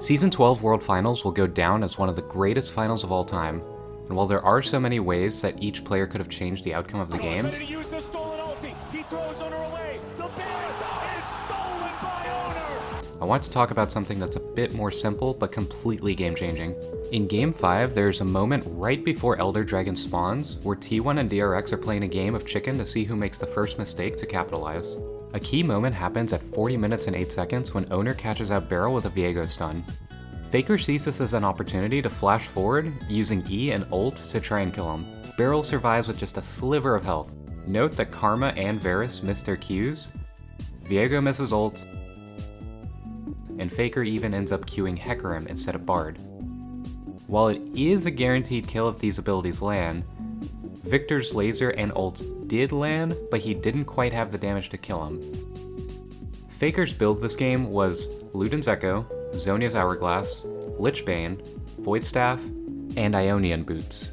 Season 12 World Finals will go down as one of the greatest finals of all time, and while there are so many ways that each player could have changed the outcome of the games, I want to talk about something that's a bit more simple but completely game-changing. In Game 5, there's a moment right before Elder Dragon spawns where T1 and DRX are playing a game of chicken to see who makes the first mistake to capitalize. A key moment happens at 40 minutes and 8 seconds when Owner catches out Beryl with a Viego stun. Faker sees this as an opportunity to flash forward using E and ult to try and kill him. Beryl survives with just a sliver of health. Note that Karma and Varus miss their Qs, Viego misses ult, and Faker even ends up queuing Hecarim instead of Bard. While it is a guaranteed kill if these abilities land, Victor's laser and ult did land, but he didn't quite have the damage to kill him. Faker's build this game was Luden's Echo, Zhonya's Hourglass, Lichbane, Void Staff, and Ionian Boots.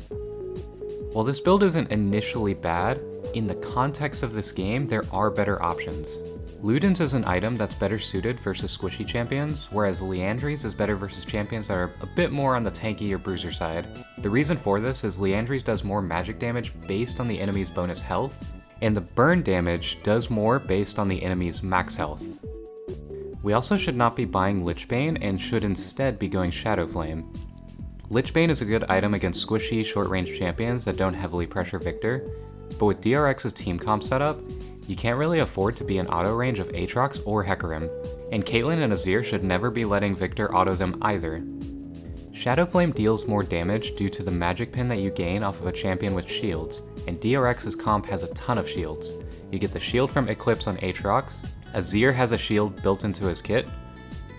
While this build isn't initially bad, in the context of this game, there are better options. Luden's is an item that's better suited versus squishy champions, whereas Liandry's is better versus champions that are a bit more on the tanky or bruiser side. The reason for this is Liandry's does more magic damage based on the enemy's bonus health, and the burn damage does more based on the enemy's max health. We also should not be buying Lichbane and should instead be going Shadow Flame. Lichbane is a good item against squishy, short-range champions that don't heavily pressure Victor, but with DRX's team comp setup, you can't really afford to be in auto range of Aatrox or Hecarim, and Caitlyn and Azir should never be letting Victor auto them either. Shadow Flame deals more damage due to the magic pin that you gain off of a champion with shields, and DRX's comp has a ton of shields. You get the shield from Eclipse on Aatrox, Azir has a shield built into his kit,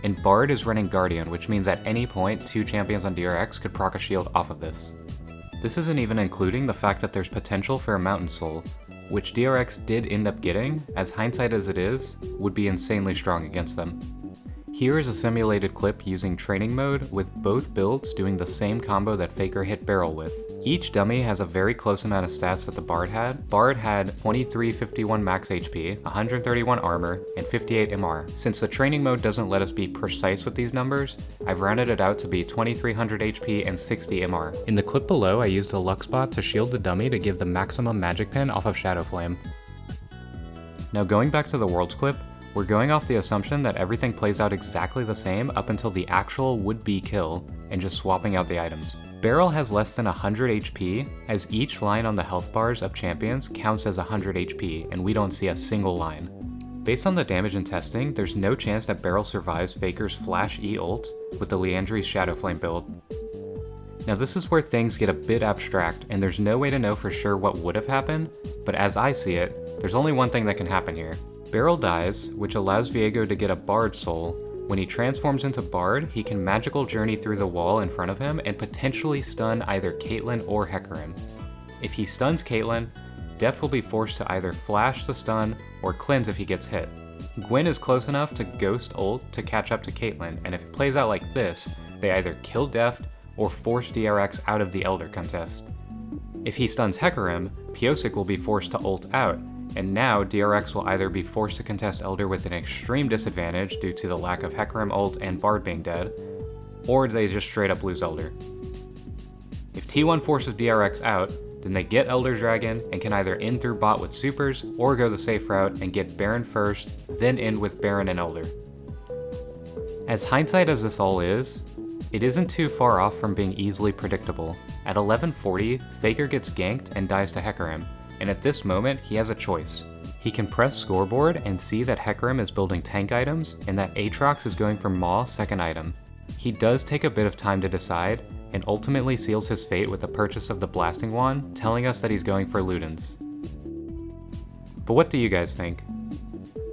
and Bard is running Guardian, which means at any point two champions on DRX could proc a shield off of this. This isn't even including the fact that there's potential for a Mountain Soul, which DRX did end up getting, as hindsight as it is, would be insanely strong against them. Here is a simulated clip using training mode with both builds doing the same combo that Faker hit Beryl with. Each dummy has a very close amount of stats that the Bard had. Bard had 2351 max HP, 131 armor, and 58 MR. Since the training mode doesn't let us be precise with these numbers, I've rounded it out to be 2300 HP and 60 MR. In the clip below, I used a Luxbot to shield the dummy to give the maximum magic pin off of Shadow Flame. Now going back to the Worlds clip, we're going off the assumption that everything plays out exactly the same up until the actual would-be kill, and just swapping out the items. Beryl has less than 100 HP, as each line on the health bars of champions counts as 100 HP, and we don't see a single line. Based on the damage and testing, there's no chance that Beryl survives Faker's Flash E ult with the Liandry's Shadow Flame build. Now this is where things get a bit abstract, and there's no way to know for sure what would have happened, but as I see it, there's only one thing that can happen here. Beryl dies, which allows Viego to get a Bard soul. When he transforms into Bard, he can magical journey through the wall in front of him and potentially stun either Caitlyn or Hecarim. If he stuns Caitlyn, Deft will be forced to either flash the stun or cleanse if he gets hit. Gwen is close enough to Ghost ult to catch up to Caitlyn, and if it plays out like this, they either kill Deft or force DRX out of the Elder contest. If he stuns Hecarim, Pyosik will be forced to ult out, and now DRX will either be forced to contest Elder with an extreme disadvantage due to the lack of Hecarim ult and Bard being dead, or they just straight up lose Elder. If T1 forces DRX out, then they get Elder Dragon and can either end through bot with supers or go the safe route and get Baron first, then end with Baron and Elder. As hindsight as this all is, it isn't too far off from being easily predictable. At 1140, Faker gets ganked and dies to Hecarim, and at this moment, he has a choice. He can press scoreboard and see that Hecarim is building tank items and that Aatrox is going for Maw second item. He does take a bit of time to decide, and ultimately seals his fate with the purchase of the Blasting Wand, telling us that he's going for Luden's. But what do you guys think?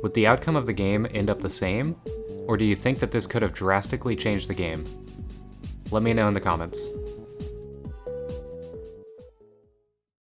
Would the outcome of the game end up the same, or do you think that this could have drastically changed the game? Let me know in the comments.